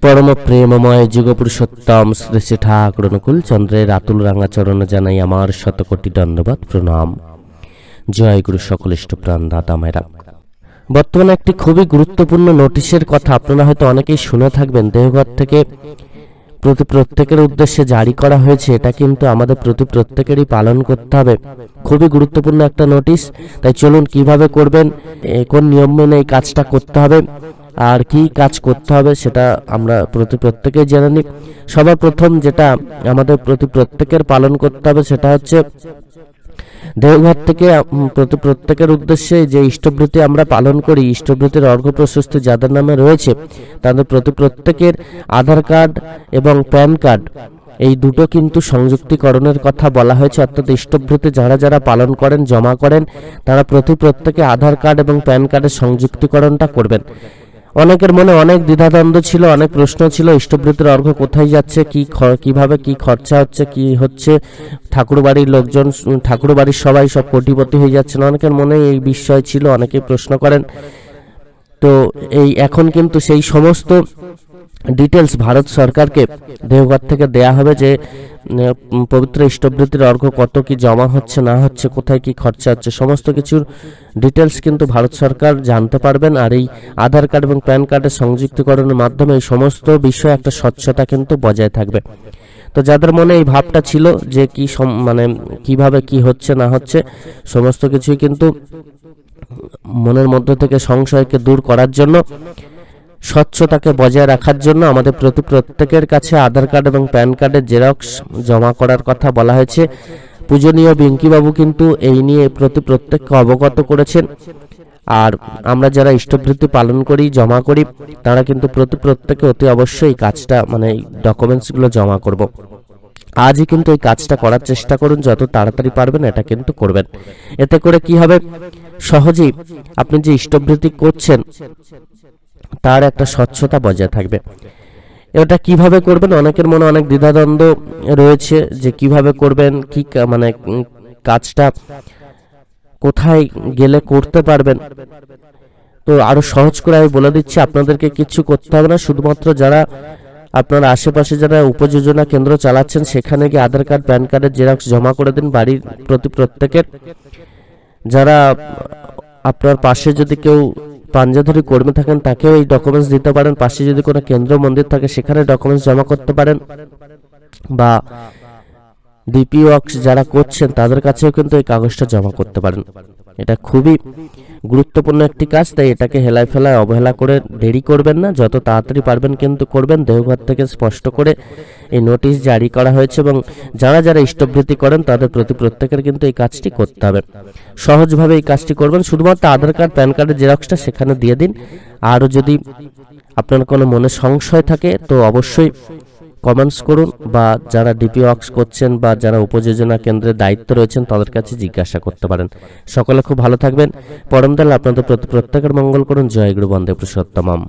परम प्रेममय जुगपुरुषोत्तम श्री श्री ठाकुर अनुकूल चंद्रेर आतुल रांगा चरण जानाई आमार शतकोटी दंडवत प्रणाम। जय गुरु सकल इष्टप्राण दाता मायरा। बर्तमाने एकटी खुबই गुरुत्वपूर्ण नोटिशेर कथा आपनारा हयतो अनेकेई शुने थाकबेन। देवघर थेके प्रत्येकेर उद्देश्ये जारी करा हयेछे, एटा किन्तु आमादेर प्रत्येकेरই पालन करते हबे। खुबই गुरुत्वपूर्ण एकटा नोटिश, ताई चलुन किभाबे करबेन, कोन नियम मेने এই কাজটা করতে হবে আর কি কাজ করতে হবে সেটা আমরা প্রত্যেকেই জেনে নিই। সবার প্রথম যেটা আমাদের প্রত্যেকের পালন করতে হবে সেটা হচ্ছে দেওঘর থেকে প্রত্যেকের উদ্দেশ্যে যে ইষ্টবৃত্তি আমরা পালন করি, ইষ্টবৃত্তির অর্ঘ্য প্রশস্তি যাদের নামে রয়েছে তাদের প্রত্যেকের আধার কার্ড এবং প্যান কার্ড এই দুটো কিন্তু সংযুক্তিকরণের কথা বলা হয়েছে। অর্থাৎ ইষ্টবৃত্তি যারা যারা পালন করেন, জমা করেন, তারা প্রত্যেকে আধার কার্ড এবং প্যান কার্ডের সংযুক্তিকরণটা করবেন। অনেকের মনে অনেক দ্বিধাদ্বন্দ্ব ছিল, অনেক প্রশ্ন ছিল, ইষ্টবৃত্তির অর্ঘ্য কোথায় যাচ্ছে, কিভাবে কি খরচা হচ্ছে, কি হচ্ছে, ঠাকুরবাড়ির লোকজন, ঠাকুরবাড়ির সবাই সব কোটিপতি হয়ে যাচ্ছেন, অনেকের মনে এই বিষয় ছিল, অনেকেই প্রশ্ন করেন। তো এই এখন কিন্তু সেই সমস্ত ডিটেলস ভারত সরকারকে দেওঘর থেকে দেয়া হবে যে পবিত্র ইষ্টবৃত্তির অর্ঘ্য কত কি জমা হচ্ছে না হচ্ছে, কোথায় কি খরচা হচ্ছে, সমস্ত কিছুর ডিটেলস কিন্তু ভারত সরকার জানতে পারবেন। আর এই আধার কার্ড এবং প্যান কার্ডের সংযুক্তিকরণের মাধ্যমে এই সমস্ত বিষয়ে একটা স্বচ্ছতা কিন্তু বজায় থাকবে। তো যাদের মনে এই ভাবটা ছিল যে কি মানে কিভাবে কি হচ্ছে না হচ্ছে, সমস্ত কিছুই কিন্তু মনের মধ্য থেকে সংশয়কে দূর করার জন্য, স্বচ্ছতাকে বজায় রাখার জন্য আমাদের প্রত্যেকের কাছে আধার কার্ড এবং প্যান কার্ডের জেরক্স জমা করার কথা বলা হয়েছে। পূজনীয় বিঙ্কিবাবু কিন্তু এই নিয়ে প্রত্যেককে অবগত করেছেন। আর আমরা যারা ইষ্টবৃত্তি পালন করি, জমা করি, তারা কিন্তু প্রত্যেকে অতি অবশ্যই এই কাজটা মানে এই ডকুমেন্টসগুলো জমা করব। আজই কিন্তু এই কাজটা করার চেষ্টা করুন, যত তাড়াতাড়ি পারবেন এটা কিন্তু করবেন। এতে করে কি হবে, সহজেই আপনি যে ইষ্টবৃত্তি করছেন তার একটা স্বচ্ছতা বজায় থাকবে। এটা কিভাবে করবেন, অনেকের মনে অনেক দ্বিধাদ্বন্দ্ব রয়েছে যে কিভাবে করবেন, কি মানে কাজটা কোথায় গেলে করতে পারবেন। তো আরো সহজ করে আমি বলে দিচ্ছি, আপনাদেরকে কিছু করতে হবে না। শুধুমাত্র যারা আপনার আশেপাশে যারা উপযোজনা কেন্দ্র চালাচ্ছেন সেখানে গিয়ে আধার কার্ড প্যান কার্ডের জেরক্স জমা করে দিন বাড়ির প্রত্যেকের। যারা আপনার পাশে যদি কেউ পাঞ্জাধরি কর্মী থাকেন তাকেও এই ডকুমেন্টস দিতে পারেন। পাশে যদি কোনো কেন্দ্র মন্দির থাকে সেখানে ডকুমেন্টস জমা করতে পারেন, বা ডিপি ওয়ার্কস যারা করছেন তাদের কাছেও কিন্তু এই কাগজটা জমা করতে পারেন। এটা খুবই গুরুত্বপূর্ণ একটি কাজ, তাই এটাকে হেলায় ফেলায় অবহেলা করে দেরি করবেন না, যত তাড়াতাড়ি পারবেন কিন্তু করবেন। দেওঘর থেকে স্পষ্ট করে এই নোটিশ জারি করা হয়েছে এবং যারা যারা ইষ্টবৃত্তি করেন তাদের প্রত্যেকের কিন্তু এই কাজটি করতে হবে। সহজভাবে এই কাজটি করবেন, শুধুমাত্র আধার কার্ড প্যান কার্ডের জেরক্সটা সেখানে দিয়ে দিন। আরও যদি আপনার কোনো মনে সংশয় থাকে তো অবশ্যই কমেন্টস করুন, বা যারা ডিপি ওয়ার্কস করছেন বা যারা উপযোজনা কেন্দ্রের দায়িত্ব রয়েছেন তাদের কাছে জিজ্ঞাসা করতে পারেন। সকলে খুব ভালো থাকবেন। পরম দয়াল আপনাদের প্রত্যেকের মঙ্গল করুন। জয় গুরু বন্দে পুরুষোত্তমম।